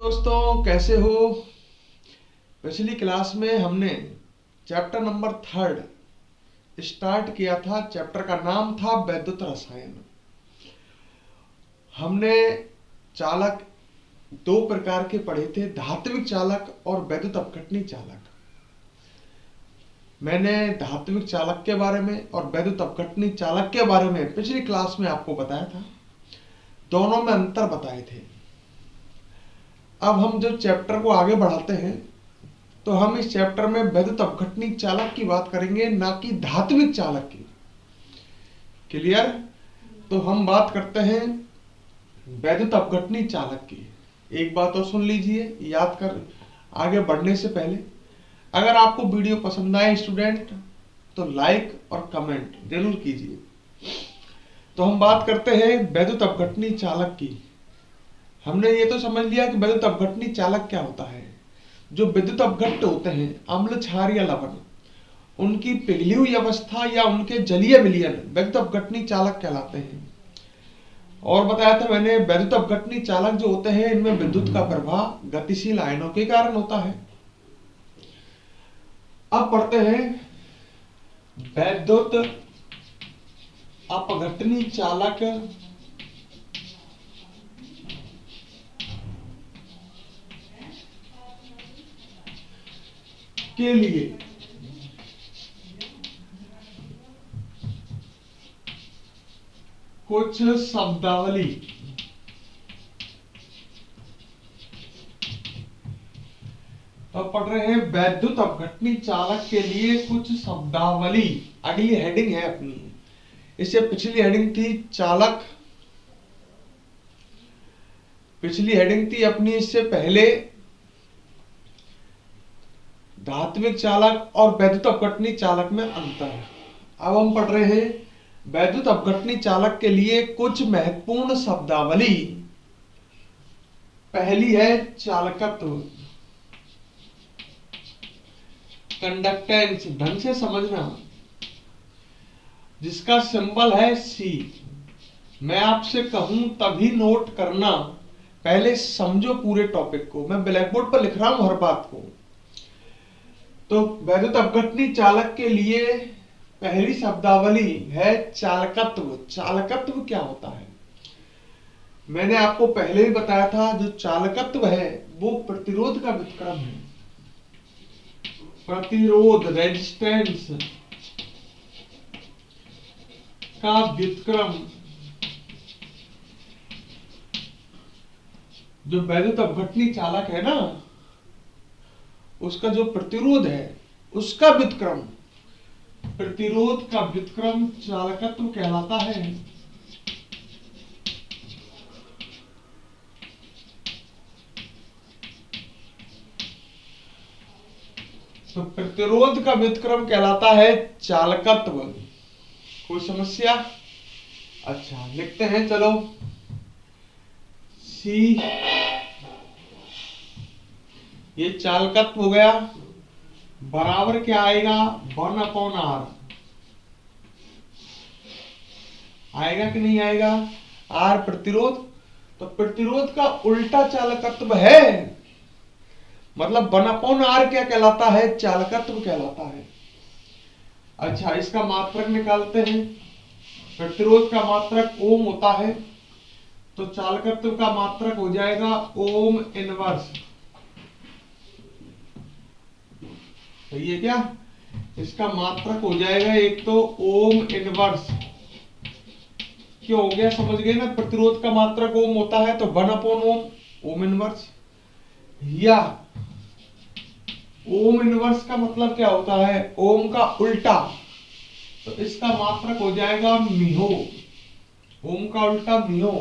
दोस्तों कैसे हो। पिछली क्लास में हमने चैप्टर नंबर 3 स्टार्ट किया था। चैप्टर का नाम था वैद्युत रसायन। हमने चालक दो प्रकार के पढ़े थे, धात्विक चालक और वैद्युत अपघटनी चालक। मैंने धात्विक चालक के बारे में और वैद्युत अपघटनी चालक के बारे में पिछली क्लास में आपको बताया था। दोनों में अंतर बताए थे। अब हम जब चैप्टर को आगे बढ़ाते हैं तो हम इस चैप्टर में वैद्युत अपघटनी चालक की बात करेंगे, ना कि धात्विक चालक की। क्लियर? तो हम बात करते हैं वैद्युत अपघटनी चालक की। एक बात और सुन लीजिए, याद कर आगे बढ़ने से पहले, अगर आपको वीडियो पसंद आए स्टूडेंट तो लाइक और कमेंट जरूर कीजिए। तो हम बात करते हैं वैद्युत अपघटनी चालक की। हमने ये तो समझ लिया कि वैद्युत अपघटनी चालक क्या होता है। जो विद्युत अपघट्य होते हैं, अम्ल, क्षार या लवण, उनकी पिघली हुई अवस्था या उनके जलीय विलयन वैद्युत अपघटनी चालक कहलाते हैं। और बताया था मैंने, वैद्युत अपघटनी चालक जो होते हैं इनमें विद्युत का प्रवाह गतिशील आयनों के कारण होता है। अब पढ़ते हैं वैद्युत अपघटनी चालक के लिए कुछ शब्दावली। तो पढ़ रहे हैं वैद्युत अपघटनी चालक के लिए कुछ शब्दावली। अगली हेडिंग है अपनी, इससे पिछली हेडिंग थी चालक, पिछली हेडिंग थी अपनी इससे पहले धात्विक चालक और वैद्युत अपघटनी चालक में अंतर। अब हम पढ़ रहे हैं वैद्युत अपघटनी चालक के लिए कुछ महत्वपूर्ण शब्दावली। पहली है चालकत्व, कंडक्टेंस। ढंग से समझना, जिसका सिंबल है सी। मैं आपसे कहूं तभी नोट करना, पहले समझो पूरे टॉपिक को। मैं ब्लैक बोर्ड पर लिख रहा हूं हर बात को। तो वैद्युत अपघटनी चालक के लिए पहली शब्दावली है चालकत्व। चालकत्व क्या होता है? मैंने आपको पहले ही बताया था, जो चालकत्व है वो प्रतिरोध का व्युत्क्रम है। प्रतिरोध, रेजिस्टेंस का व्युत्क्रम। जो वैद्युत अपघटनी चालक है ना, उसका जो प्रतिरोध है उसका व्युत्क्रम, प्रतिरोध का व्युत्क्रम चालकत्व कहलाता है। तो प्रतिरोध का व्युत्क्रम कहलाता है चालकत्व। कोई समस्या? अच्छा, लिखते हैं चलो। सी, ये चालकत्व हो गया, बराबर क्या आएगा? 1/R आएगा कि नहीं आएगा? R प्रतिरोध। तो प्रतिरोध का उल्टा चालकत्व है, मतलब 1/R क्या कहलाता है? चालकत्व कहलाता है। अच्छा, इसका मात्रक निकालते हैं। प्रतिरोध का मात्रक ओम होता है, तो चालकत्व का मात्रक हो जाएगा ओम इनवर्स। सही है क्या? इसका मात्रक हो जाएगा एक तो ओम इनवर्स। क्यों हो गया? समझ गए ना? प्रतिरोध का मात्रक ओम होता है तो 1/ओम, ओम इनवर्स। या ओम इनवर्स का मतलब क्या होता है? ओम का उल्टा, तो इसका मात्रक हो जाएगा मिहो। ओम का उल्टा मिहो।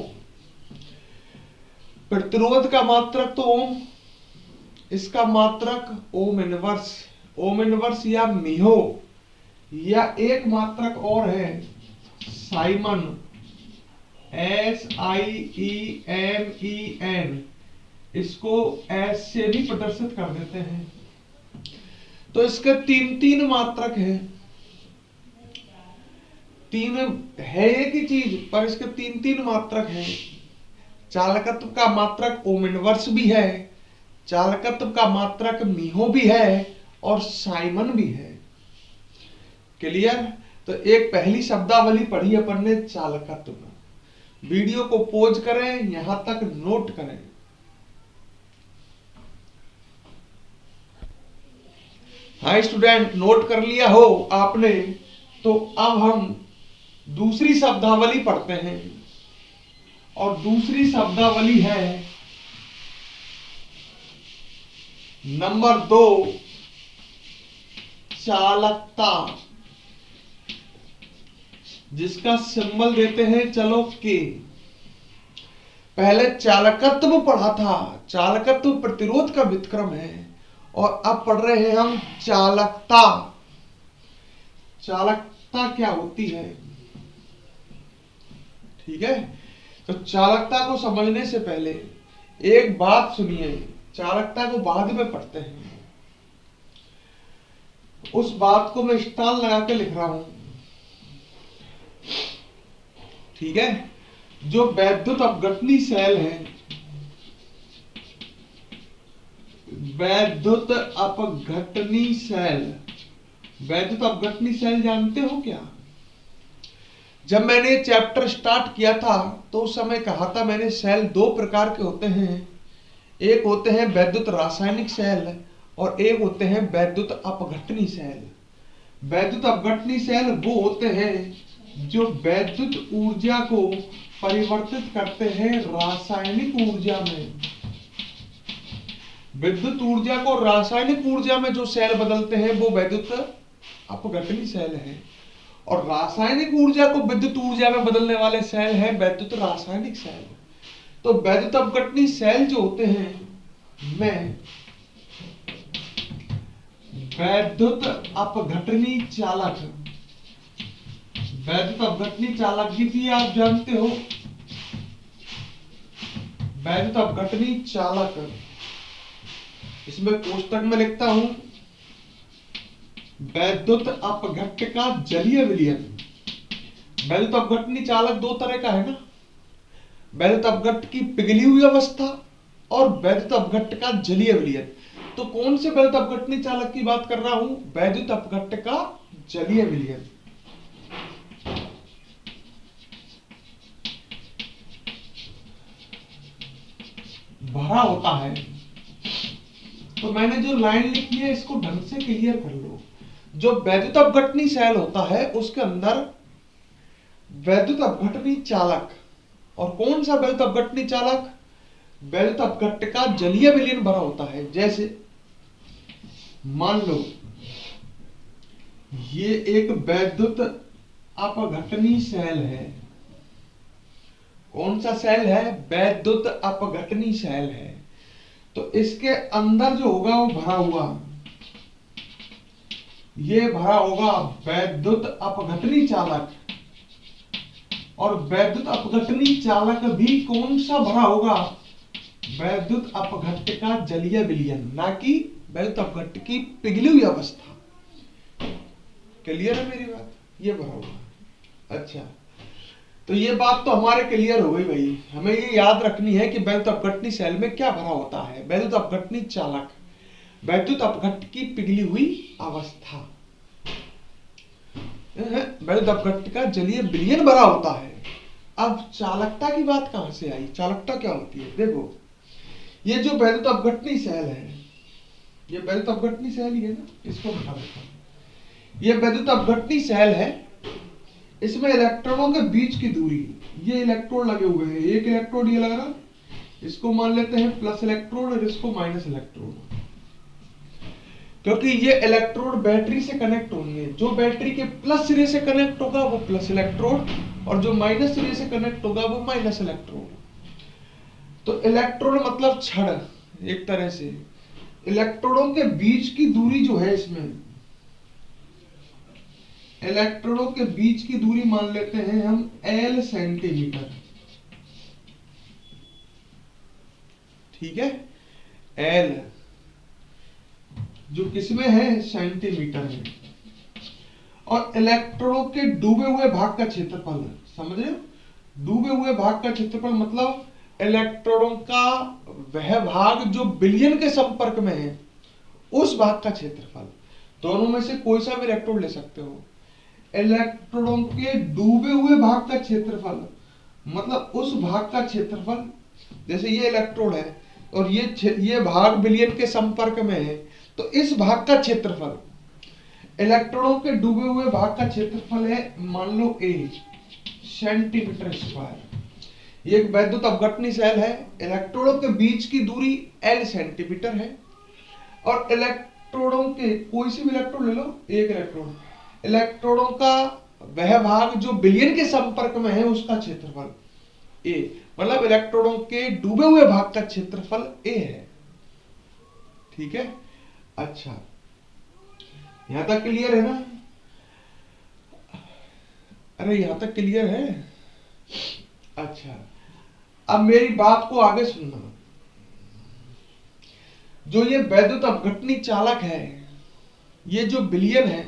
प्रतिरोध का मात्रक तो ओम, इसका मात्रक ओम इनवर्स। ओम इनवर्स या मिहो, या एक मात्रक और है साइमन, SIEMEN। इसको एस से भी प्रदर्शित कर देते हैं। तो इसके तीन मात्रक हैं। तीन है एक ही चीज, पर इसके तीन मात्रक हैं। चालकत्व का मात्रक ओम इनवर्स भी है, चालकत्व का मात्रक मीहो भी है और साइमन भी है। क्लियर? तो एक पहली शब्दावली पढ़ी अपन ने चालकत्व। वीडियो को पॉज करें, यहां तक नोट करें। हाँ स्टूडेंट, नोट कर लिया हो आपने? तो अब हम दूसरी शब्दावली पढ़ते हैं, और दूसरी शब्दावली है नंबर 2, चालकता, जिसका सिंबल देते हैं चलो के। पहले चालकत्व पढ़ा था, चालकत्व प्रतिरोध का व्युत्क्रम है, और अब पढ़ रहे हैं हम चालकता। चालकता क्या होती है? ठीक है, तो चालकता को समझने से पहले एक बात सुनिए, चालकता को बाद में पढ़ते हैं, उस बात को मैं स्टाल लगा के लिख रहा हूं। ठीक है, जो वैद्युत अपघटनी सेल है, वैद्युत अपघटनी सेल, वैद्युत अपघटनी सेल जानते हो क्या? जब मैंने चैप्टर स्टार्ट किया था तो उस समय कहा था मैंने, सेल दो प्रकार के होते हैं, एक होते हैं वैद्युत रासायनिक सेल और एक होते हैं वैद्युत अपघटनी सेल। वैद्युत अपघटनी सेल वो होते हैं जो वैद्युत ऊर्जा को परिवर्तित करते हैं रासायनिक ऊर्जा में। विद्युत ऊर्जा को रासायनिक ऊर्जा में जो सेल बदलते हैं वो वैद्युत अपघटनी सेल है, और रासायनिक ऊर्जा को विद्युत ऊर्जा में बदलने वाले सेल है वैद्युत रासायनिक सेल। तो वैद्युत अपघटनी सेल जो होते हैं में वैद्युत अपघटनी चालक, वैद्युत अपघटनी चालक भी आप जानते हो, वैद्युत अपघटनी चालक, इसमें कोष्टक में लिखता हूं वैद्युत अपघट्ट का जलीय विलयन। वैद्युत अपघटनी चालक दो तरह का है ना, वैद्युत अपघट्ट की पिघली हुई अवस्था और वैद्युत अपघट्ट का जलीय विलयन। तो कौन से वैद्युत अपघटनी चालक की बात कर रहा हूं? वैद्युत अपघट्ट का जलीय विलयन। भरा होता है, तो मैंने जो लाइन लिखी है इसको ढंग से क्लियर कर लो। जो वैद्युत अपघटनी सेल होता है उसके अंदर वैद्युत अपघटनी चालक, और कौन सा वैद्युत अपघटनी चालक? वैद्युत अपघट्ट का जलीय विलयन भरा होता है। जैसे मान लो ये एक वैद्युत अपघटनी सेल है। कौन सा सेल है? वैद्युत अपघटनी सेल है। तो इसके अंदर जो होगा वो भरा हुआ, ये भरा होगा वैद्युत अपघटनी चालक, और वैद्युत अपघटनी चालक भी कौन सा भरा होगा? वैद्युत अपघट्ट का जलीय विलयन, ना कि वैद्युत अपघट्ट की पिघली हुई अवस्था। क्लियर है मेरी बात? ये भरा हुआ। अच्छा, तो ये बात तो हमारे क्लियर हो गई भाई। हमें ये याद रखनी है कि वैद्युत अपघटनी सेल में क्या भरा होता है। वैद्युत अपघटनी चालक, वैद्युत अपघट्ट की पिघली हुई अवस्था, वैद्युत अपघट्ट का जलीय विलयन भरा होता है। अब चालकता की बात कहां से आई? चालकता क्या होती है? देखो, ये जो वैद्युत अपघटनी सेल है, ये वैद्युत अपघटनी सेल ही है ना, इसको हटा देता हूं। ये वैद्युत अपघटनी सेल है, इसमें इलेक्ट्रॉनों के बीच की दूरी, ये इलेक्ट्रोड लगे हुए हैं, एक इलेक्ट्रोड ये लग रहा, इसको मान लेते हैं प्लस इलेक्ट्रोड और इसको माइनस इलेक्ट्रोड, क्योंकि ये इलेक्ट्रोड बैटरी से कनेक्ट होंगे। जो बैटरी के प्लस सिरे से कनेक्ट होगा वो प्लस इलेक्ट्रोड, और जो माइनस सिरे से कनेक्ट होगा वो माइनस इलेक्ट्रोड। तो इलेक्ट्रोड मतलब छड़, एक तरह से इलेक्ट्रोडों के बीच की दूरी जो है, इसमें इलेक्ट्रोडों के बीच की दूरी मान लेते हैं हम L सेंटीमीटर। ठीक है, L जो किसमें है? सेंटीमीटर में। और इलेक्ट्रोडों के डूबे हुए भाग का क्षेत्रफल, समझ रहे हो? डूबे हुए भाग का क्षेत्रफल मतलब इलेक्ट्रोडों का वह भाग जो बिलियन के संपर्क में है उस भाग का क्षेत्रफल। दोनों में से कोई सा भी इलेक्ट्रोड ले सकते हो। इलेक्ट्रॉनों के डूबे हुए भाग का क्षेत्रफल मतलब उस भाग का क्षेत्रफल, जैसे ये इलेक्ट्रोड है और ये भाग बिलियन के संपर्क में है, तो इस भाग का क्षेत्रफल, इलेक्ट्रॉनों के डूबे हुए भाग का क्षेत्रफल है मान लो A सेंटीमीटर स्क्वायर। ये एक वैद्युत अपघटनी सेल है, इलेक्ट्रोडों के बीच की दूरी L सेंटीमीटर है और इलेक्ट्रोडों के कोई सी भी इलेक्ट्रोड ले लो, एक इलेक्ट्रोड, इलेक्ट्रोडों का वह भाग जो बिलियन के संपर्क में है उसका क्षेत्रफल A, मतलब इलेक्ट्रोडों के डूबे हुए भाग का क्षेत्रफल A है। ठीक है, अच्छा यहां तक क्लियर है ना? अरे यहां तक क्लियर है? अच्छा, अब मेरी बात को आगे सुनना। जो ये वैद्युत अपघटनी चालक है, ये जो बिलियन है,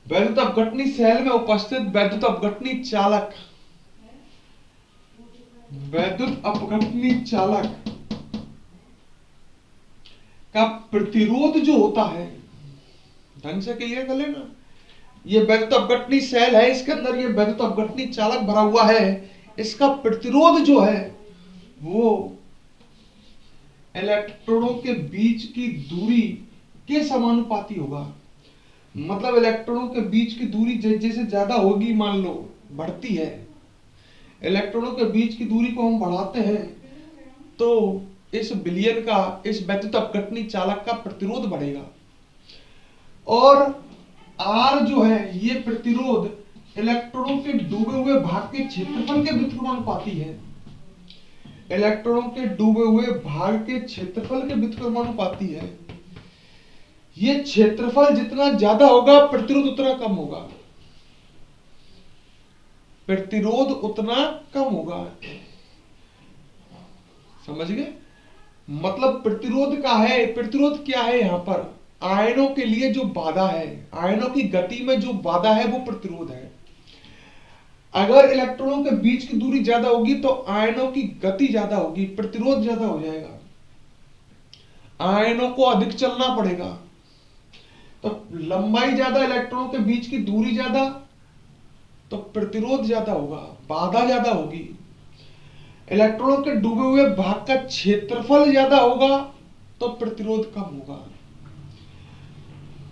वैद्युत अपघटनी सेल में उपस्थित वैद्युत अपघटनी चालक, वैद्युत अपघटनी चालक का प्रतिरोध जो होता है, ढंग से क्लियर कर लेना। ये वैद्युत अपघटनी सेल है, इसके अंदर ये वैद्युत अपघटनी चालक भरा हुआ है, इसका प्रतिरोध जो है वो इलेक्ट्रोडों के बीच की दूरी के समानुपाती होगा। मतलब इलेक्ट्रॉनों के बीच की दूरी जैसे ज्यादा होगी, मान लो बढ़ती है, इलेक्ट्रॉनों के बीच की दूरी को हम बढ़ाते हैं तो इस बिलियन का, इस वैद्युत अपघटनी चालक का प्रतिरोध बढ़ेगा। और R जो है ये प्रतिरोध इलेक्ट्रॉनों के डूबे हुए भाग के क्षेत्रफल के व्युत्क्रमानुपाती है। इलेक्ट्रॉनों के डूबे हुए भाग के क्षेत्रफल के व्युत्क्रमानुपाती है। ये क्षेत्रफल जितना ज्यादा होगा प्रतिरोध उतना कम होगा, प्रतिरोध उतना कम होगा। समझ गए? मतलब प्रतिरोध का है, प्रतिरोध क्या है यहां पर? आयनों के लिए जो बाधा है, आयनों की गति में जो बाधा है वो प्रतिरोध है। अगर इलेक्ट्रॉनों के बीच की दूरी ज्यादा होगी तो आयनों की गति ज्यादा होगी, प्रतिरोध ज्यादा हो जाएगा, आयनों को अधिक चलना पड़ेगा। तो लंबाई ज्यादा, इलेक्ट्रॉनों के बीच की दूरी ज्यादा, तो प्रतिरोध ज्यादा होगा, बाधा ज्यादा होगी। इलेक्ट्रॉनों के डूबे हुए भाग का क्षेत्रफल ज्यादा होगा तो प्रतिरोध कम होगा।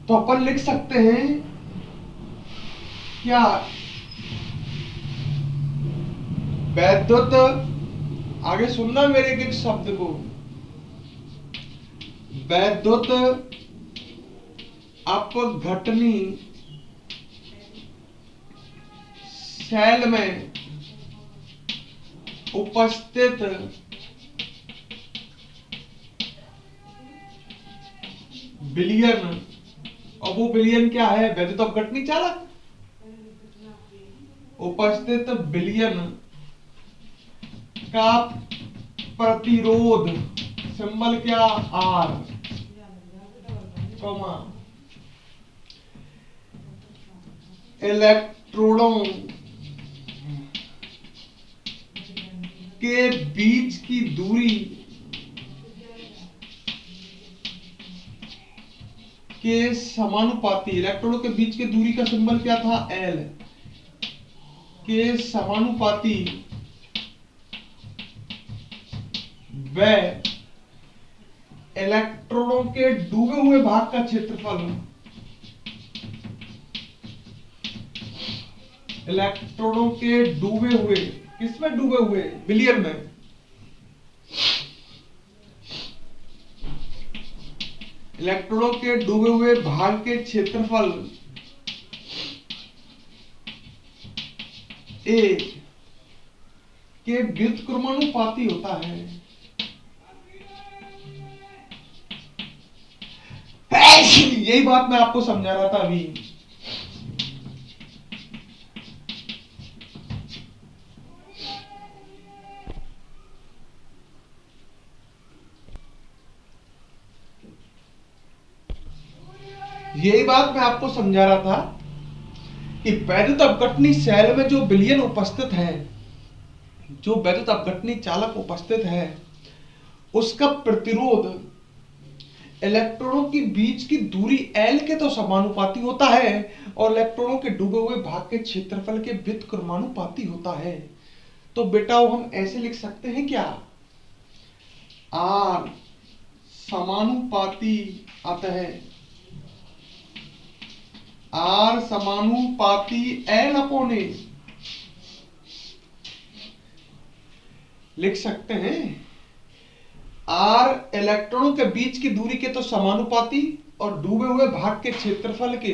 तो अपन लिख सकते हैं क्या? वैद्युत, आगे सुनना मेरे एक एक शब्द को, वैद्युत अपघटनी सेल में उपस्थित बिलियन, और वो बिलियन क्या है? वैद्युत अपघटनी चालक। उपस्थित बिलियन का प्रतिरोध, सिंबल क्या? R, इलेक्ट्रोडों के बीच की दूरी के समानुपाती, इलेक्ट्रोडों के बीच की दूरी का सिंबल क्या था? L, के समानुपाती व इलेक्ट्रोडों के डूबे हुए भाग का क्षेत्रफल, इलेक्ट्रोडों के डूबे हुए, किसमें डूबे हुए? बिलियन में। इलेक्ट्रोडों के डूबे हुए भाग के क्षेत्रफल A के व्युत्क्रमानुपाती होता है। यही बात मैं आपको समझा रहा था अभी। यही बात मैं आपको समझा रहा था कि वैद्युत अपघटनी सेल में जो बिलियन उपस्थित है जो वैद्युत अपघटनी चालक उपस्थित है उसका प्रतिरोध इलेक्ट्रॉनों के बीच की दूरी L के तो समानुपाती होता है और इलेक्ट्रॉनों के डूबे हुए भाग के क्षेत्रफल के व्युत्क्रमानुपाती होता है। तो बेटा वो हम ऐसे लिख सकते हैं क्या, R समानुपाती अतः R समानुपाती L अपॉन A लिख सकते हैं। R इलेक्ट्रॉनों के बीच की दूरी के तो समानुपाती और डूबे हुए भाग के क्षेत्रफल के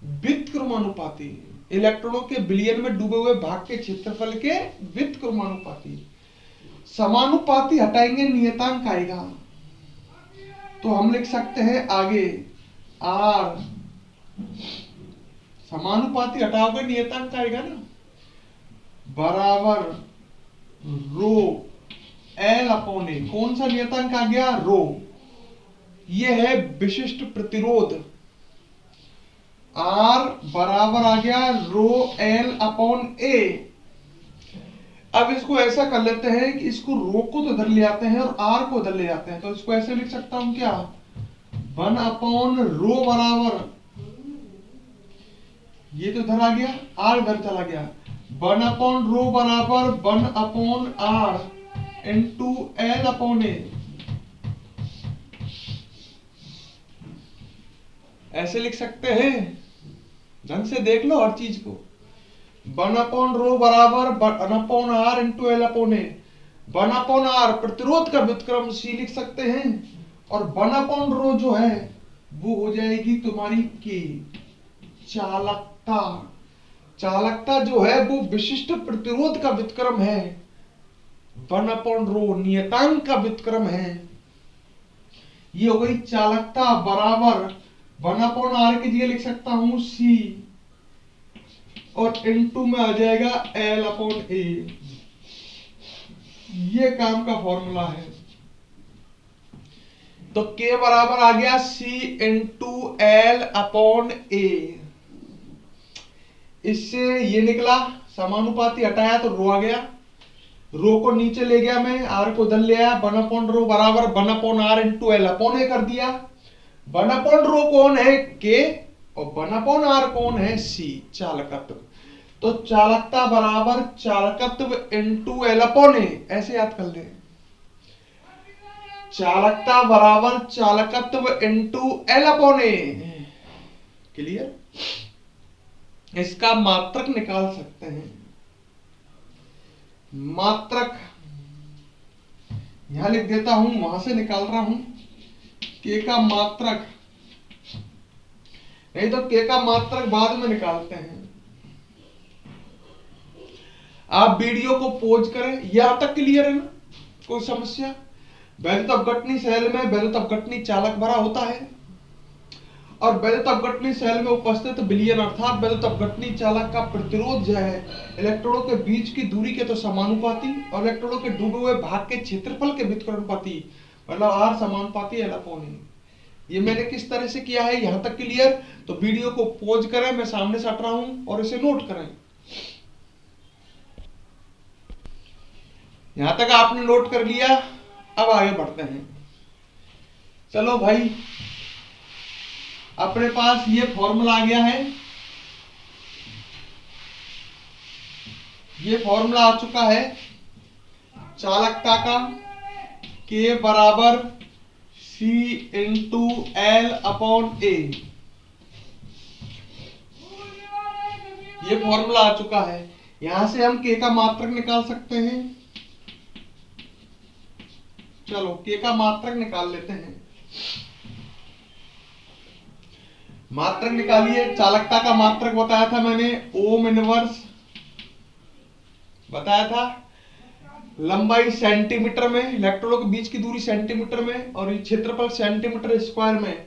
व्युत्क्रमानुपाती, इलेक्ट्रॉनों के विलयन में डूबे हुए भाग के क्षेत्रफल के व्युत्क्रमानुपाती। समानुपाती हटाएंगे नियतांक आएगा, तो हम लिख सकते हैं आगे R समानुपाती हटाओगे नियतांक आएगा ना, बराबर रो L अपॉन A। कौन सा नियतांक आ गया, रो। ये है विशिष्ट प्रतिरोध, R बराबर आ गया रो L अपॉन A। अब इसको ऐसा कर लेते हैं कि इसको रो को तो इधर ले आते हैं और R को इधर ले जाते हैं, तो इसको ऐसे लिख सकता हूं क्या, 1 अपॉन रो बराबर, ये तो इधर आ गया, R इधर चला गया, 1 अपॉन रो बराबर 1 upon R into L upon A। ऐसे लिख सकते हैं, ढंग से देख लो हर चीज को। 1 अपॉन रो बराबर 1 upon R into L upon A। 1 upon R प्रतिरोध का व्युत्क्रम C लिख सकते हैं और 1 अपॉन रो जो है वो हो जाएगी तुम्हारी की चालकता। चालकता जो है वो विशिष्ट प्रतिरोध का व्युत्क्रम है, 1 अपॉन रो नियतांक का व्युत्क्रम है। ये हो गई चालकता बराबर 1 अपॉन R की जगह लिख सकता हूं C और इनटू में आ जाएगा L अपॉन A। ये काम का फॉर्मूला है। तो K बराबर आ गया C into L upon A। इससे ये निकला, समानुपाती हटाया तो रो आ गया, रो को नीचे ले गया मैं, R को इधर ले आया, 1 अपॉन रो बराबर 1 upon R into L upon A कर दिया। 1 अपॉन रो कौन है, K, और 1 अपॉन R कौन है, C, चालकत्व। तो चालकता बराबर चालकत्व इंटू L अपॉन A, ऐसे याद कर ले, चालकता बराबर चालकत्व into L upon A। Clear. इसका मात्रक निकाल सकते हैं, मात्रक यहां लिख देता हूं, वहां से निकाल रहा हूं, K का मात्रक, नहीं तो K का मात्रक बाद में निकालते हैं। आप वीडियो को पॉज करें, यहां तक क्लियर है ना, कोई समस्या। वैद्युत अपघटनी सेल में वैद्युत अपघटनी चालक भरा होता है और वैद्युत अपघटनी सेल में उपस्थित विलयन अर्थात वैद्युत अपघटनी चालक का प्रतिरोध जो है इलेक्ट्रॉनों के बीच की दूरी के तो समानुपाती और इलेक्ट्रॉनों के डूबे हुए भाग के क्षेत्रफल के व्युत्क्रमानुपाती, मतलब R समानुपाती L अपॉन A। ये मैंने किस तरह से किया है, यहां तक क्लियर। तो वीडियो को पॉज करें, मैं सामने से हट रहा हूं और इसे नोट करें। यहां तक आपने नोट कर लिया, अब आगे बढ़ते हैं। चलो भाई, अपने पास ये फॉर्मूला आ गया है, ये फॉर्मूला आ चुका है चालकता का, K बराबर C into L upon A। ये फॉर्मूला आ चुका है, यहां से हम K का मात्रक निकाल सकते हैं। चलो K का मात्रक निकाल लेते हैं। मात्रक निकालिए। चालकता का मात्रक बताया था मैंने, ओम इनवर्स बताया था, लंबाई सेंटीमीटर में, इलेक्ट्रॉनों के बीच की दूरी सेंटीमीटर में और क्षेत्रफल सेंटीमीटर स्क्वायर में।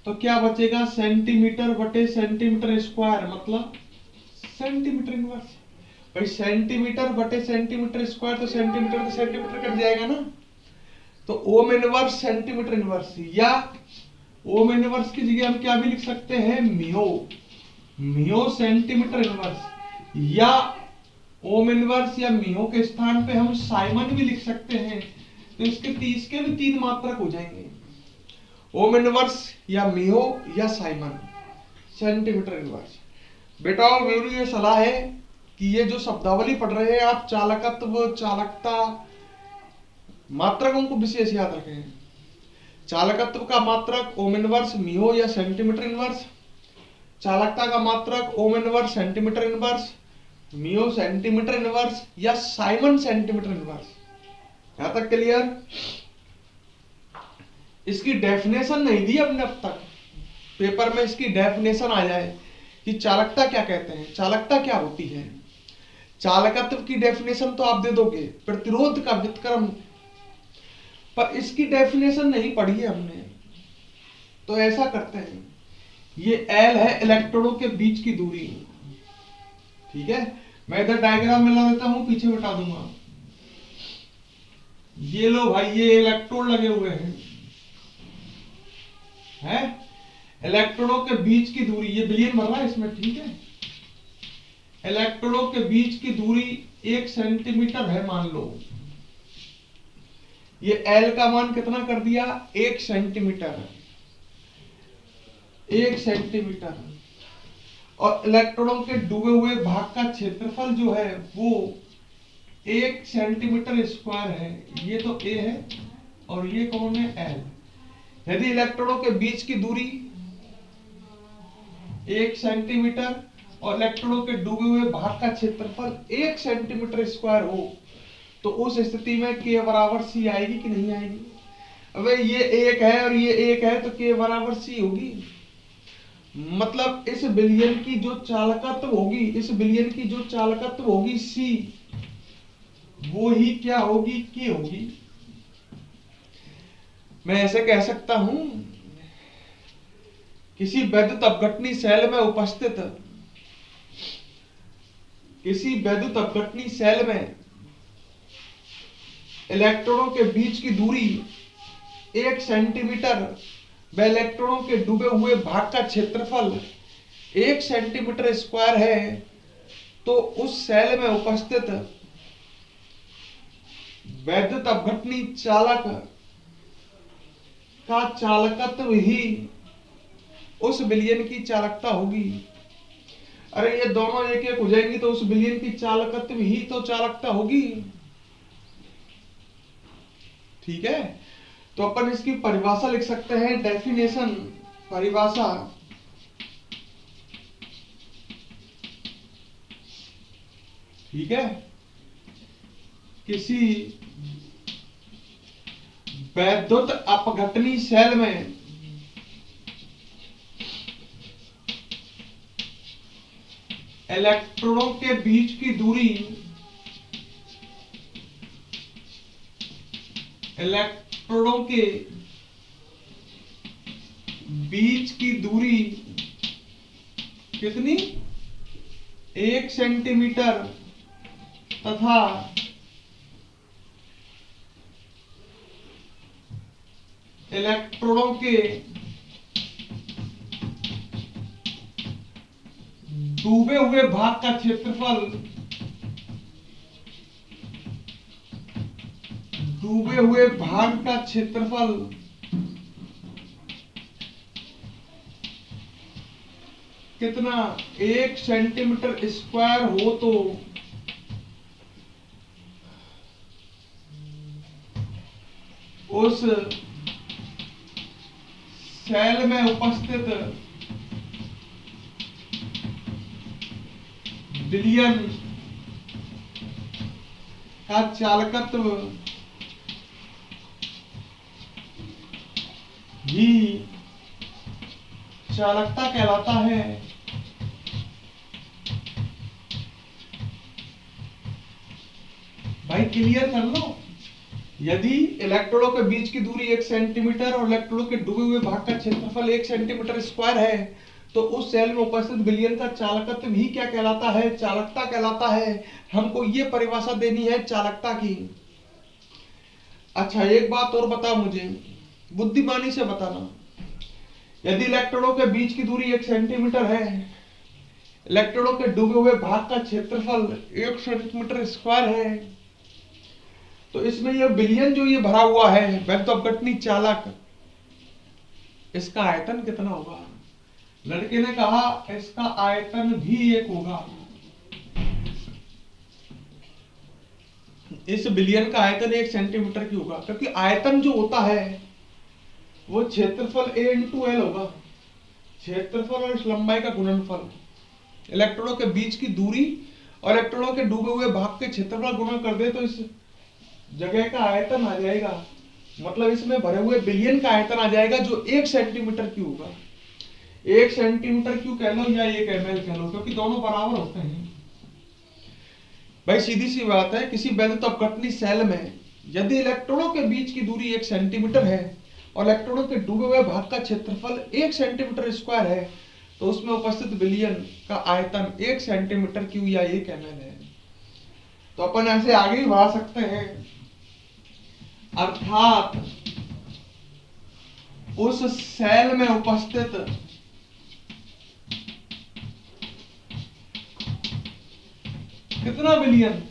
तो क्या बचेगा, सेंटीमीटर बटे सेंटीमीटर स्क्वायर, मतलब सेंटीमीटर इनवर्स। भाई सेंटीमीटर बटे सेंटीमीटर स्क्वायर, तो सेंटीमीटर से सेंटीमीटर कट जाएगा ना, तो ओम इनवर्स सेंटीमीटर इनवर्स, या ओम इनवर्स की जगह हम क्या भी लिख सकते हैं, म्यो, म्यो सेंटीमीटर इनवर्स, या ओम इनवर्स या मियो के स्थान पे हम साइमन भी लिख सकते हैं, तो इसके भी 3 मात्रक हो जाएंगे, ओम इनवर्स या मियो या साइमन सेंटीमीटर इनवर्स। बेटा और मेरी ये सलाह है कि ये जो शब्दावली पढ़ रहे हैं आप चालकत्व, चालकता, मात्रकों को विशेष याद रखें। चालकत्व का मात्रक ओम इनवर्स मियो या सेंटीमीटर इनवर्स, चालकता का मात्रक ohm inverse centimetre inverse, mho centimetre inverse या साइमन सेंटीमीटर इनवर्स। यहां तक क्लियर? इसकी डेफिनेशन नहीं दी हमने अब तक, पेपर में इसकी डेफिनेशन आ जाए कि चालकता क्या कहते हैं, चालकता क्या होती है। चालकत्व की डेफिनेशन तो आप दे दोगे, प्रतिरोध का व्युत्क्रम, पर इसकी डेफिनेशन नहीं पढ़ी है हमने। तो ऐसा करते हैं, ये L है इलेक्ट्रोनों के बीच की दूरी, ठीक है। मैं इधर डायग्राम मिला देता हूं, पीछे बता दूंगा। ये लो भाई, ये इलेक्ट्रोड लगे हुए हैं इलेक्ट्रोनों के बीच की दूरी, ये बिलियन भर रहा है इसमें, ठीक है। इलेक्ट्रोनों के बीच की दूरी 1 सेंटीमीटर है मान लो। ये L का मान कितना कर दिया? 1 सेंटीमीटर, 1 सेंटीमीटर। और इलेक्ट्रॉनों के डूबे हुए भाग का क्षेत्रफल जो है वो 1 सेंटीमीटर स्क्वायर है। ये तो A है और ये कौन है? L। यदि इलेक्ट्रॉनों के बीच की दूरी 1 सेंटीमीटर और इलेक्ट्रॉनों के डूबे हुए भाग का क्षेत्रफल 1 सेंटीमीटर स्क्वायर हो, तो उस स्थिति में K बराबर C आएगी कि नहीं आएगी? अबे ये 1 है और ये 1 है, तो K बराबर C होगी। मतलब इस बिलियन की जो चालकत्व होगी, इस बिलियन की जो चालकत्व होगी C, वो ही क्या होगी? K होगी। मैं ऐसे कह सकता हूं, किसी वैद्युत अपघटनी सेल में उपस्थित, किसी वैद्युत अपघटनी सेल में इलेक्ट्रॉनों के बीच की दूरी 1 सेंटीमीटर व इलेक्ट्रॉनों के डूबे हुए भाग का क्षेत्रफल 1 सेंटीमीटर स्क्वायर है, तो उस सेल में उपस्थित वैद्युत अपघटनी चालक का चालकत्व ही उस बिलियन की चालकता होगी। अरे ये दोनों एक एक हो जाएंगी तो उस बिलियन की चालकत्व ही तो चालकता होगी, ठीक है। तो अपन इसकी परिभाषा लिख सकते हैं, डेफिनेशन, परिभाषा। ठीक है, किसी वैद्युत अपघटनी सेल में इलेक्ट्रॉनों के बीच की दूरी, इलेक्ट्रॉनों के बीच की दूरी कितनी? 1 सेंटीमीटर तथा इलेक्ट्रॉनों के डूबे हुए भाग का क्षेत्रफल, डूबे हुए भाग का क्षेत्रफल कितना? 1 सेंटीमीटर स्क्वायर हो तो उस सेल में उपस्थित बिलियन का चालकत्व ही चालकता कहलाता है। भाई क्लियर कर लो, यदि इलेक्ट्रॉनों के बीच की दूरी 1 सेंटीमीटर और इलेक्ट्रॉनों के डूबे हुए भाग का क्षेत्रफल 1 सेंटीमीटर स्क्वायर है, तो उस सेल में उपस्थित बिलियन का चालकत्व ही क्या कहलाता है? चालकता कहलाता है। हमको ये परिभाषा देनी है चालकता की। अच्छा एक बात और बता मुझे, बुद्धिमानी से बताना, यदि इलेक्ट्रॉनों के बीच की दूरी 1 सेंटीमीटर है, इलेक्ट्रॉनों के डूबे हुए भाग का क्षेत्रफल 1 सेंटीमीटर स्क्वायर है। तो इसमें ये विलयन जो ये भरा हुआ है वैद्युत अपघटनी चालक, इसका आयतन कितना होगा? लड़के ने कहा इसका आयतन भी 1 होगा। इस विलयन का आयतन 1 सेंटीमीटर की होगा, क्योंकि आयतन जो होता है वो क्षेत्रफल A इंटू एल होगा। क्षेत्रफल और इस लंबाई का गुणनफल, इलेक्ट्रॉनों के बीच की दूरी और इलेक्ट्रॉनों के डूबे हुए भाग के क्षेत्रफल गुणा कर दे तो इस जगह का आयतन आ जाएगा। मतलब इसमें भरे हुए विलयन का आयतन आ जाएगा जो 1 सेंटीमीटर क्यूब होगा। 1 सेंटीमीटर क्यूब कह लो या 1 ml कह लो, क्योंकि दोनों बराबर होते हैं। भाई सीधी सी बात है, किसी वैद्युत अपघटनी सेल में यदि इलेक्ट्रॉनों के बीच की दूरी 1 सेंटीमीटर है और इलेक्ट्रॉनों के डूबे हुए भाग का क्षेत्रफल 1 सेंटीमीटर स्क्वायर है, तो उसमें उपस्थित विलयन का आयतन 1 सेंटीमीटर क्यूब या 1 ml है। तो अपन ऐसे आगे ही बढ़ा सकते हैं, अर्थात उस सेल में उपस्थित कितना विलयन,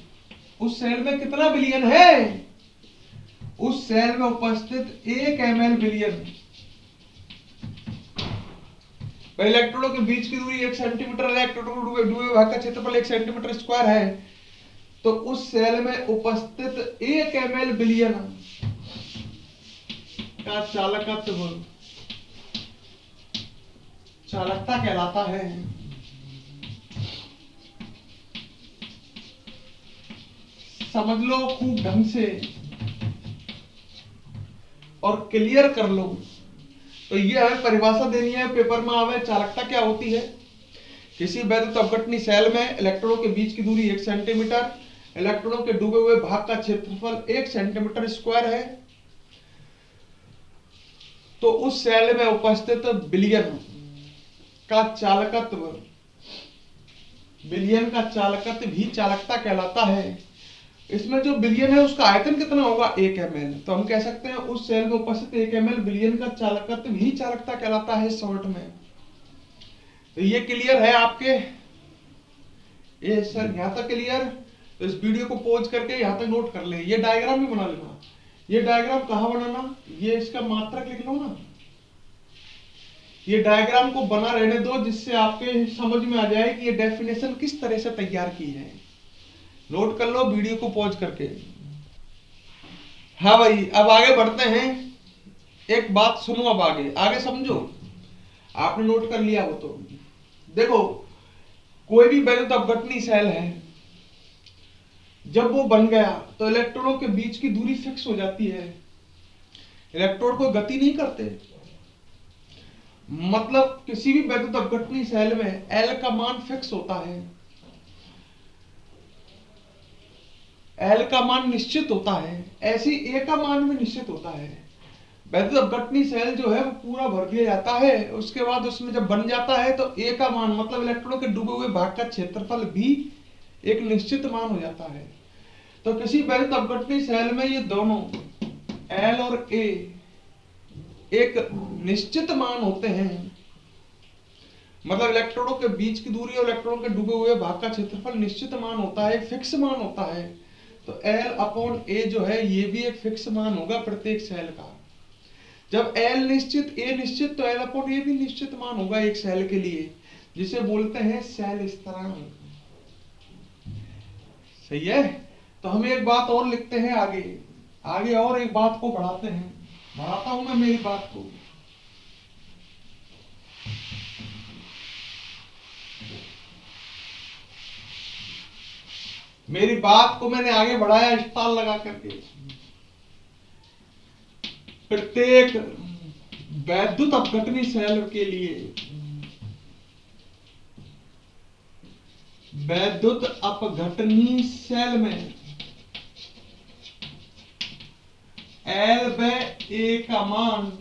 उस सेल में कितना विलयन है, उस सेल में उपस्थित 1 ml विलयन। इलेक्ट्रॉनों के बीच की दूरी 1 सेंटीमीटर है, इलेक्ट्रॉनों के डूबे भाग का क्षेत्रफल 1 सेंटीमीटर स्क्वायर है, तो उस सेल में उपस्थित 1 ml विलयन का चालकत्व, चालकता कहलाता है। समझ लो खूब ढंग से और क्लियर कर लो। तो ये हमें परिभाषा देनी है, पेपर में आवे। चालकता क्या होती है? किसी वैद्युत अपघटनी सेल में इलेक्ट्रॉनों के बीच की दूरी 1 सेंटीमीटर, इलेक्ट्रॉनों के डूबे हुए भाग का क्षेत्रफल 1 सेंटीमीटर स्क्वायर है, तो उस सेल में उपस्थित विलयन का चालकत्व, विलयन का चालकत्व भी चालकता कहलाता है। इसमें जो विलयन है उसका आयतन कितना होगा? 1 ml। तो हम कह सकते हैं उस सेल में उपस्थित 1 ml विलयन का चालकत्व भी चालकता कहलाता है शॉर्ट में। तो ये क्लियर है आपके? ये सर यहाँ तक क्लियर? तो इस वीडियो को पॉज करके यहाँ तक नोट कर ले। ये डायग्राम भी बना लेना। ये डायग्राम कहाँ बनाना? ये इसका मात्रक लिख लो ना। ये डायग्राम को बना रहने दो, जिससे आपके समझ में आ जाए कि ये डेफिनेशन किस तरह से तैयार की है। नोट कर लो वीडियो को पॉज करके। हाँ भाई, अब आगे बढ़ते हैं। एक बात सुनो, अब आगे आगे समझो। आपने नोट कर लिया हो तो देखो, कोई भी वैद्युत अपघटनी सेल है, जब वो बन गया तो इलेक्ट्रॉनों के बीच की दूरी फिक्स हो जाती है। इलेक्ट्रॉन कोई गति नहीं करते। मतलब किसी भी वैद्युत अपघटनी सेल में L का मान फिक्स होता है। L का मान निश्चित होता है, ऐसी A का मान भी निश्चित होता है। वैद्युत अपघटनी सेल जो है वो पूरा भर दिया जाता है। उसके बाद उसमें जब बन जाता है तो A का मान, मतलब इलेक्ट्रॉनों के डूबे हुए भाग का क्षेत्रफल भी एक निश्चित मान हो जाता है। तो किसी वैद्युत अपघटनी सेल में ये दोनों L और A एक निश्चित मान होते हैं। मतलब इलेक्ट्रॉनों के बीच की दूरी और इलेक्ट्रॉनों के डूबे हुए भाग का क्षेत्रफल निश्चित मान होता है, फिक्स मान होता है। तो L/A जो है ये भी एक फिक्स मान होगा प्रत्येक सेल का। जब L निश्चित, A निश्चित, तो L/A भी निश्चित मान होगा एक सेल के लिए, जिसे बोलते हैं सेल स्थिरांक। सही है? तो हम एक बात और लिखते हैं आगे। आगे और एक बात को बढ़ाते हैं। बढ़ाता हूं मैं मेरी बात को। मेरी बात को मैंने आगे बढ़ाया स्टार लगा करके। प्रत्येक वैद्युत अपघटनी सेल के लिए, वैद्युत अपघटनी सेल में L/A का मान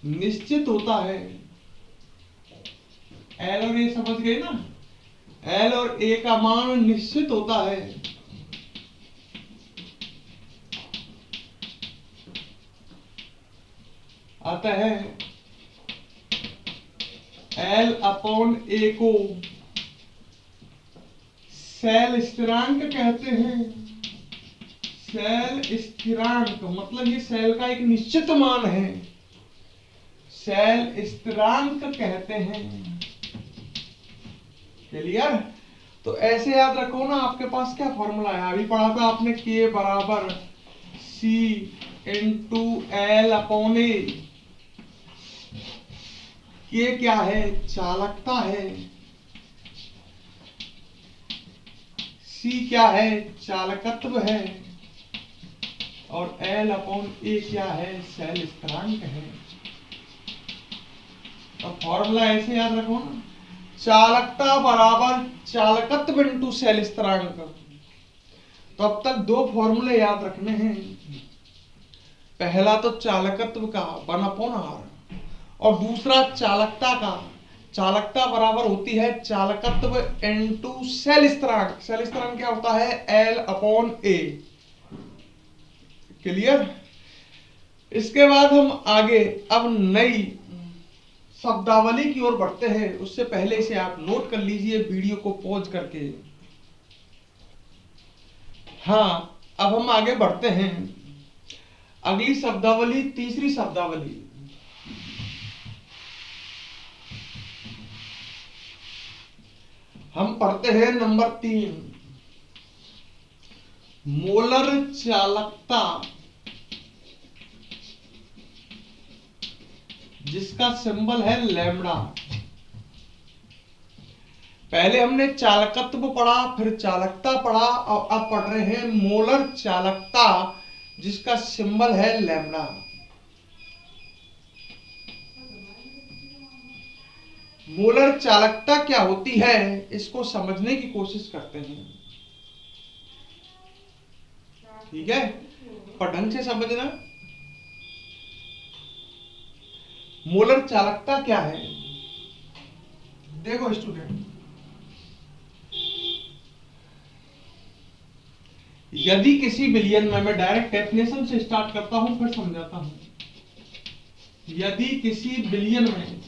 निश्चित होता है। L और A समझ गए ना? L और A का मान निश्चित होता है। अतः L अपॉन A को सेल स्थिरांक कहते हैं। सेल स्थिरांक मतलब ये सेल का एक निश्चित मान है, सेल स्थिरांक कहते हैं। क्लियर? तो ऐसे याद रखो ना, आपके पास क्या फॉर्मूला है, अभी पढ़ा था आपने, K बराबर C into L upon A। K क्या है? चालकता है। C क्या है? चालकत्व है। और L अपॉन A क्या है? सेल स्थिरांक है। तो फॉर्मूला ऐसे याद रखो ना, चालकता बराबर चालकत्व इंटू सेल स्थिरांक। तो अब तक दो फॉर्मूले याद रखने हैं। पहला तो चालकत्व का 1/r और दूसरा चालकता का। चालकता बराबर होती है चालकत्व इंटू सेल स्थिरांक। सेल स्थिरांक क्या होता है? L upon A। क्लियर? इसके बाद हम आगे अब नई शब्दावली की ओर बढ़ते हैं। उससे पहले इसे आप नोट कर लीजिए वीडियो को पॉज करके। हाँ, अब हम आगे बढ़ते हैं। अगली शब्दावली, तीसरी शब्दावली। हम पढ़ते हैं नंबर 3, मोलर चालकता, जिसका सिंबल है लैम्डा। पहले हमने चालकत्व पढ़ा, फिर चालकता पढ़ा, और अब पढ़ रहे हैं मोलर चालकता, जिसका सिंबल है लैम्डा। मोलर चालकता क्या होती है, इसको समझने की कोशिश करते हैं। ठीक है, पर ढंग से समझना। मोलर चालकता क्या है? देखो स्टूडेंट, यदि किसी विलयन में, मैं डायरेक्ट डेफिनेशन से स्टार्ट करता हूं फिर समझाता हूं। यदि किसी विलयन में,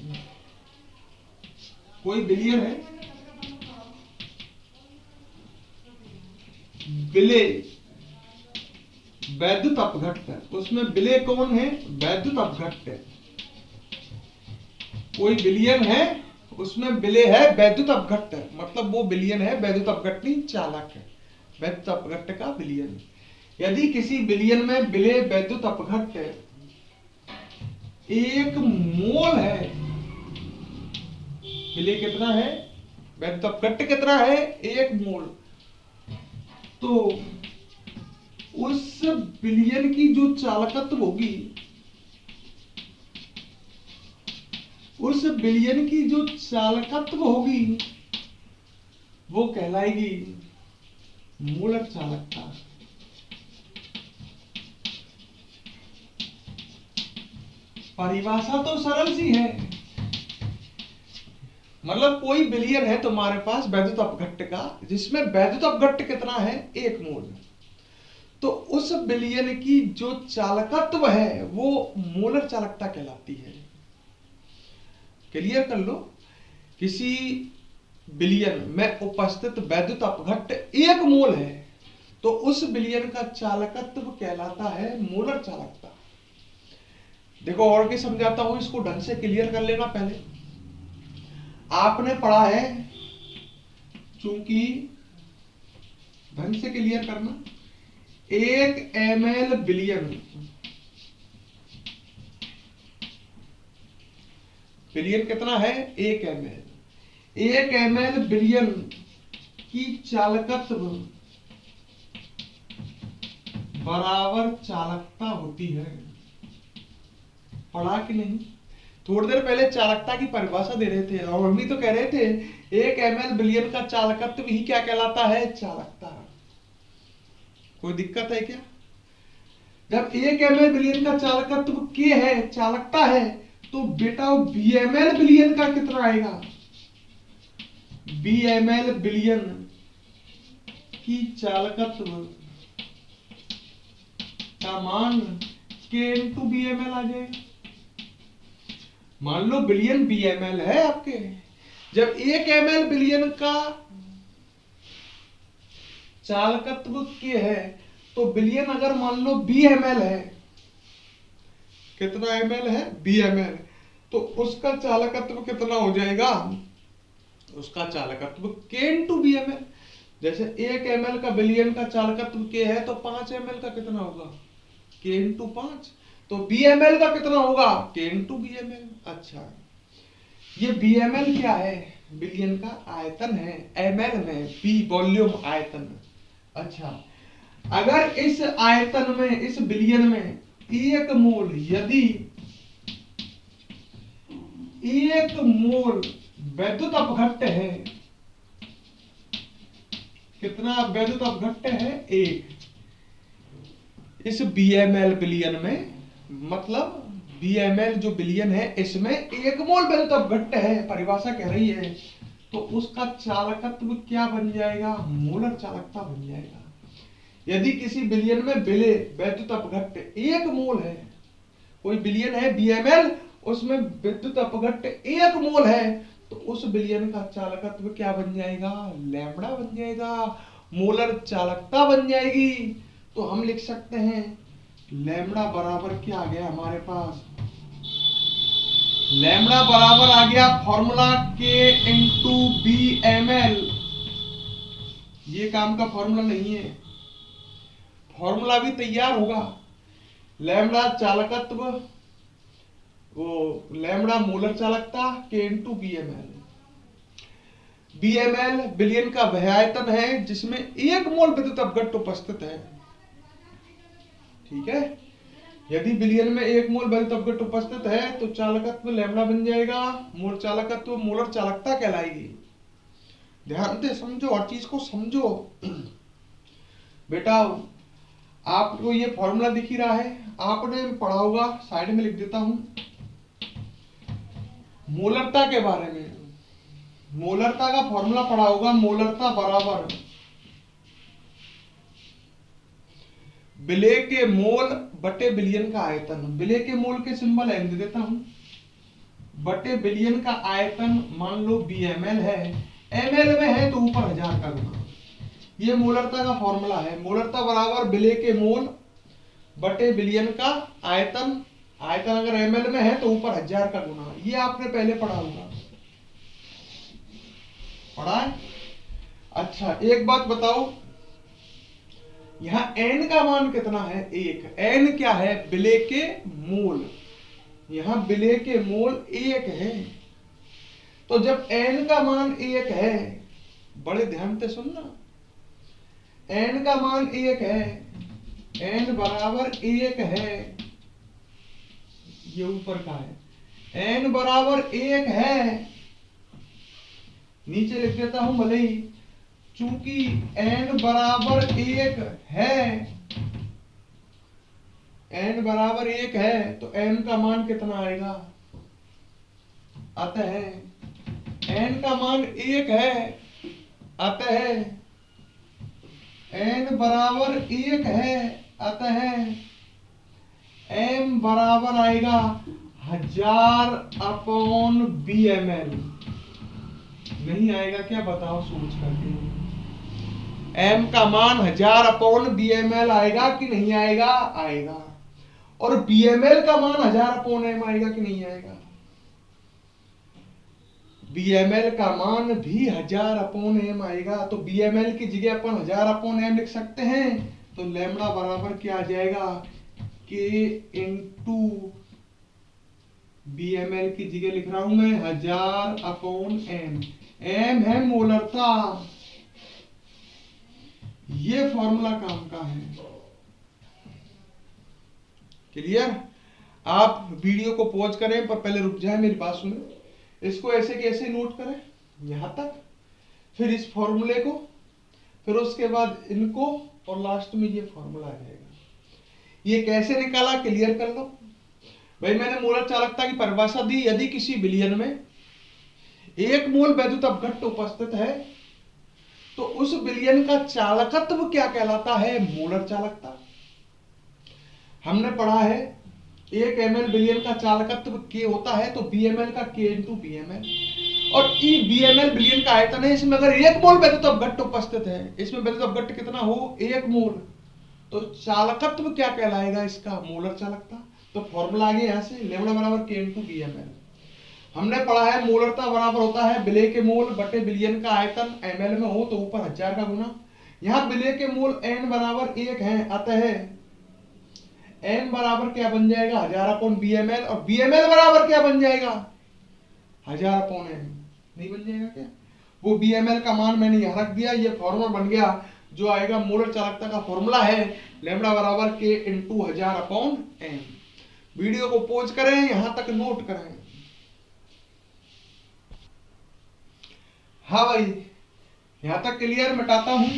कोई विलयन है, विलेय वैद्युत अपघट्ट, उसमें विलेय कौन है? वैद्युत अपघट्ट। कोई विलयन है, उसमें विलेय है वैद्युत अपघट्ट, मतलब वो विलयन है वैद्युत अपघट्टी चालक है, वैद्युत अपघट्ट का विलयन। यदि किसी विलयन में विलेय वैद्युत अपघट्ट 1 मोल है, विलेय कितना है? वैद्युत अपघट्ट कितना है? 1 मोल। तो उस विलयन की जो चालकत्व होगी, उस विलयन की जो चालकत्व होगी, वो कहलाएगी मोलर चालकता। परिभाषा तो सरल सी है, मतलब कोई विलयन है तुम्हारे पास वैद्युत अपघट्ट का, जिसमें वैद्युत अपघट्ट कितना है? 1 मोल। तो उस विलयन की जो चालकत्व है वो मोलर चालकता कहलाती है। क्लियर कर लो, किसी विलयन में उपस्थित वैद्युत अपघट्ट 1 मोल है, तो उस विलयन का चालकत्व कहलाता है मोलर चालकता। देखो और भी समझाता हूं, इसको ढंग से क्लियर कर लेना। पहले आपने पढ़ा है, चूंकि ढंग से क्लियर करना, 1 ml विलयन, विलयन कितना है? 1 ml। 1 ml विलयन की चालकत्व बराबर चालकता होती है। पढ़ा कि नहीं? थोड़ी देर पहले चालकता की परिभाषा दे रहे थे, और हम भी तो कह रहे थे 1 ml विलयन का चालकत्व ही क्या कहलाता है? चालकता। कोई दिक्कत है क्या? जब 1 ml विलयन का चालकत्व K है, चालकता है, तो बेटा VML विलयन का कितना आएगा? VML विलयन की चालकत्व का मान K into VML आ जाएगा। मान लो बिलियन बीएमएल है आपके। जब 1 ml बिलियन का चालकत्व के है तो बिलियन अगर मान लो बीएमएल है, कितना ml है, बीएमएल, तो उसका चालकत्व कितना हो जाएगा, उसका चालकत्व k इंटू बीएमएल। जैसे 1 ml का बिलियन का चालकत्व k है तो 5 ml का कितना होगा, k इंटू 5। तो बीएमएल का कितना होगा, k इंटू बीएमएल। अच्छा, ये बीएमएल क्या है, बिलियन का आयतन है, एमएल में बी वॉल्यूम आयतन। अच्छा, अगर इस आयतन में, इस बिलियन में 1 मोल, यदि 1 मोल वैद्युत अपघट्य है, कितना वैद्युत अपघट्य है, 1, इस बीएमएल बिलियन में, मतलब बीएमएल जो बिलियन है इसमें 1 मोल वैद्युत अपघट्य है, परिभाषा कह रही है, तो उसका चालकत्व क्या बन जाएगा, मोलर चालकता बन जाएगा। यदि किसी बिलियन में बिले वैद्युत अपघट्य 1 मोल है, कोई बिलियन है बीएमएल, उसमें विद्युत अपघट्य 1 मोल है, तो उस बिलियन का चालकत्व क्या बन जाएगा, लैम्बडा बन जाएगा, मोलर चालकता बन जाएगी। तो हम लिख सकते हैं लैम्बडा बराबर क्या आ गया हमारे पास, लैम्बडा बराबर आ गया formula k into B M L. ये काम का फॉर्मूला नहीं है, फॉर्मूला भी तैयार होगा। लैम्बडा चालकत्व, वो लैम्बडा मोलर चालकता, k into B M L. BML billion का वह आयतन है जिसमें 1 मोल विद्युत अपघट्य उपस्थित है। ठीक है, यदि बिलियन में 1 मोल विद्युत अपघट्य उपस्थित है तो चालकत्व लैम्बडा बन जाएगा, मोल चालकत्व मोलर चालकता कहलाएगी। ध्यान से समझो, हर चीज को समझो बेटा। आपको ये फॉर्मूला दिख ही रहा है, आपने पढ़ा होगा, साइड में लिख देता हूं। मोलरता के बारे में, मोलरता का फॉर्मूला पढ़ा होगा, मोलरता बराबर विलेय के मोल बटे बिलियन का आयतन। विलेय के मोल के सिंबल एन दे देता हूं, बटे बिलियन का आयतन मान लो बीएमएल है, एमएल में है तो ऊपर 1000 का गुना। ये मोलरता का फॉर्मूला है। मोलरता बराबर विलेय के मोल बटे बिलियन का आयतन, आयतन अगर एमएल में है तो ऊपर 1000 का गुना। ये आपने पहले पढ़ा होगा, पढ़ा है। अच्छा, एक बात बताओ, यहां n का मान कितना है, 1। n क्या है, विलेय के मोल, यहां विलेय के मोल 1 है। तो जब n का मान 1 है, बड़े ध्यान से सुनना, n का मान 1 है, n बराबर 1 है, ये ऊपर का है, n बराबर 1 है, नीचे लिख देता हूं भले ही, चूंकि n बराबर 1 है, n बराबर 1 है तो n का मान कितना आएगा, अतः n का मान 1 है, अतः n बराबर 1 है, अतः m बराबर आएगा 1000/BML। नहीं आएगा क्या, बताओ सोच करके। m का मान 1000/BML आएगा कि नहीं आएगा, आएगा। और BML का मान 1000/m आएगा कि नहीं आएगा, BML का मान भी 1000/m आएगा। तो BML की जगह अपन 1000/m लिख सकते हैं। तो लैम्बडा बराबर क्या आ जाएगा, k इंटू BML की जगह लिख रहा हूं मैं 1000/m। m है मोलरता, ये फॉर्मूला काम का है। क्लियर? आप वीडियो को पॉज करें पर पहले रुक जाए, मेरी बात सुने। इसको ऐसे कैसे नोट करें, यहां तक, फिर इस फॉर्मूले को, फिर उसके बाद इनको, और लास्ट में ये फॉर्मूला आ जाएगा। ये कैसे निकाला, क्लियर कर लो भाई। मैंने मोलर चालकता की परिभाषा दी। यदि किसी बिलियन में 1 मोल वैद्युत अपघट्य उपस्थित है तो उस बिलियन का चालकत्व क्या कहलाता है, मोलर चालकता। हमने पढ़ा है 1 ml बिलियन का चालकत्व K होता है तो BML का K इंटू BML, और E BML बिलियन का आयतन है, इसमें अगर 1 मोल वैद्युत अपघट्ट उपस्थित है, इसमें वैद्युत अपघट्ट कितना हो 1 मोल, तो चालकत्व क्या कहलाएगा इसका, मोलर चालकता। तो फॉर्मूला आ गया यहाँ से लैम्डा बराबर K इंटू BML। हमने पढ़ा है मोलरता बराबर होता है विलेय के मोल बटे बिलियन का आयतन, ml में हो तो ऊपर 1000 का गुना। यहाँ विलेय के मोल n बराबर 1 है, अतः n बराबर क्या बन जाएगा 1000 अपॉन BML, और BML बराबर क्या बन जाएगा 1000 अपॉन n, नहीं बन जाएगा क्या? वो BML का मान मैंने यहाँ रख दिया, ये फॉर्मूला बन गया जो आएगा मोलर चालकता का फॉर्मूला है लैम्डा बराबर K into 1000 upon n। Video को पॉज करें, यहां तक नोट करें। हाँ भाई, यहां तक क्लियर, मिटाता हूं।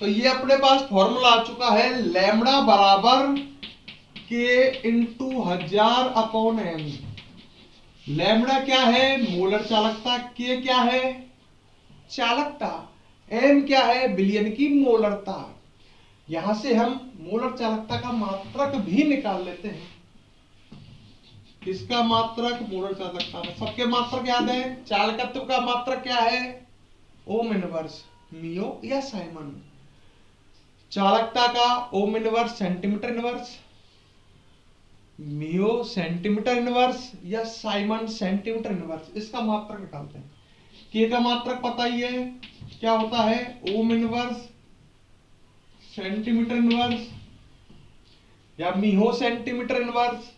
तो ये अपने पास फॉर्मूला आ चुका है लैम्डा बराबर K into 1000 upon m। Lambda क्या है मोलर चालकता, K क्या है चालकता, m क्या है बिलियन की मोलरता। यहां से हम मोलर चालकता का मात्रक भी निकाल लेते हैं। किसका मात्रक, मोलर चालकता का। सबके मात्रक याद है, चालकत्व का मात्रक क्या है ओम इनवर्स मियो या साइमन, चालकता का ohm inverse centimetre inverse, mho centimetre inverse या साइमन सेंटीमीटर इनवर्स। इसका मात्रक निकालते हैं। के का मात्रक पता ही है क्या होता है, ओम इनवर्स सेंटीमीटर इनवर्स या मिहो सेंटीमीटर इनवर्स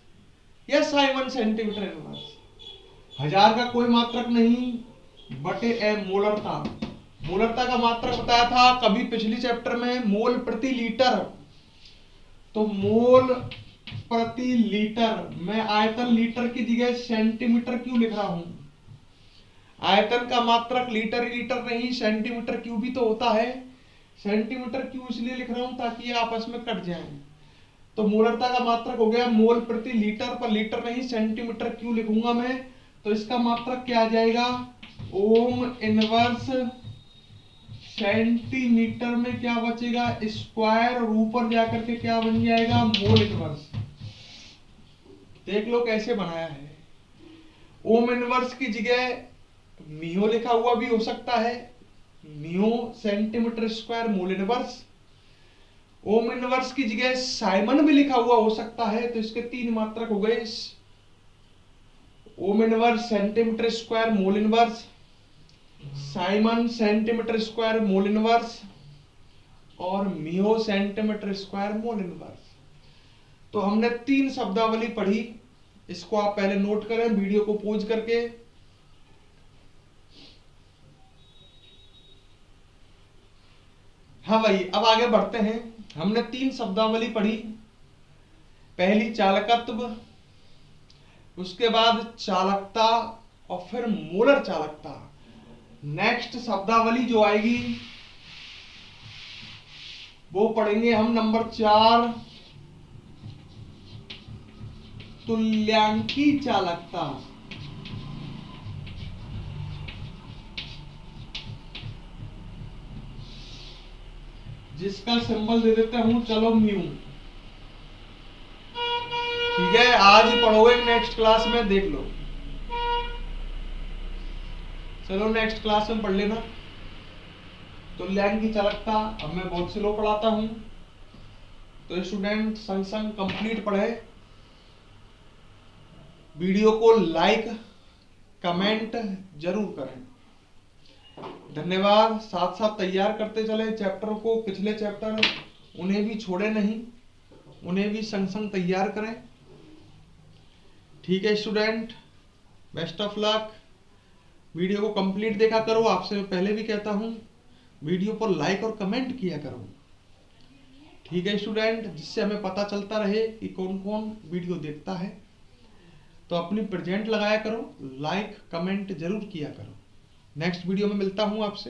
या साइमन सेंटीमीटर इनवर्स। 1000 का कोई मात्रक नहीं बटे m मोलरता। मोलरता का मात्रक बताया था कभी पिछली चैप्टर में मोल प्रति लीटर, तो मोल प्रति लीटर, मैं आयतन लीटर की जगह सेंटीमीटर क्यों लिख रहा हूं। आयतन का मात्रक लीटर ही लीटर नहीं सेंटीमीटर क्यूब भी तो होता है। सेंटीमीटर क्यूब इसलिए लिख रहा हूं ताकि ये आपस में कट जाएं। तो मोलरता का मात्रक हो गया मोल प्रति लीटर, पर लीटर नहीं सेंटीमीटर क्यूब लिखूंगा मैं, तो इसका मात्रक क्या आ जाएगा ओम इनवर्स सेंटीमीटर में क्या बचेगा स्क्वायर, और ऊपर जाकर के क्या बन जाएगा मोल इनवर्स। देख लो कैसे बनाया है। ओम इनवर्स की जगह मियो लिखा हुआ भी हो सकता है, mho centimetre square mole inverse. Ohm inverse की जगह साइमन भी लिखा हुआ हो सकता है, तो इसके 3 मात्रक हो गए, ओम inverse centimetre square mole inverse, Simon centimetre square mole inverse, और मियो सेंटीमीटर स्क्वायर मोल इनवर्स। तो हमने 3 शब्दावली पढ़ी, इसको आप पहले नोट करें वीडियो को पॉज करके। हाँ भाई, अब आगे बढ़ते हैं। हमने 3 शब्दावली पढ़ी, पहली चालकत्व, उसके बाद चालकता, और फिर मोलर चालकता। नेक्स्ट शब्दावली जो आएगी वो पढ़ेंगे हम नंबर 4 तुल्यांकी चालकता। जिसका सिंबल दे देता हूं चलो म्यू। ठीक है, आज ही पढ़ोगे नेक्स्ट क्लास में, देख लो। चलो नेक्स्ट क्लास में पढ़ लेना। तुल्यांकी चालकता अब मैं बहुत स्लो पढ़ाता हूं, तो स्टूडेंट संग संग कंप्लीट पढ़े। वीडियो को लाइक कमेंट जरूर करें। धन्यवाद। साथ साथ तैयार करते चले चैप्टर को, पिछले चैप्टर उन्हें भी छोड़े नहीं, उन्हें भी संग संग तैयार करें। ठीक है student, best of luck. Video को कंप्लीट देखा करो, आपसे मैं पहले भी कहता हूं वीडियो पर लाइक और कमेंट किया करो। ठीक है स्टूडेंट, जिससे हमें पता चलता रहे कि कौन कौन वीडियो देखता है। तो अपनी प्रेजेंट लगाया करो, लाइक कमेंट जरूर किया करो। नेक्स्ट वीडियो में मिलता हूं आपसे।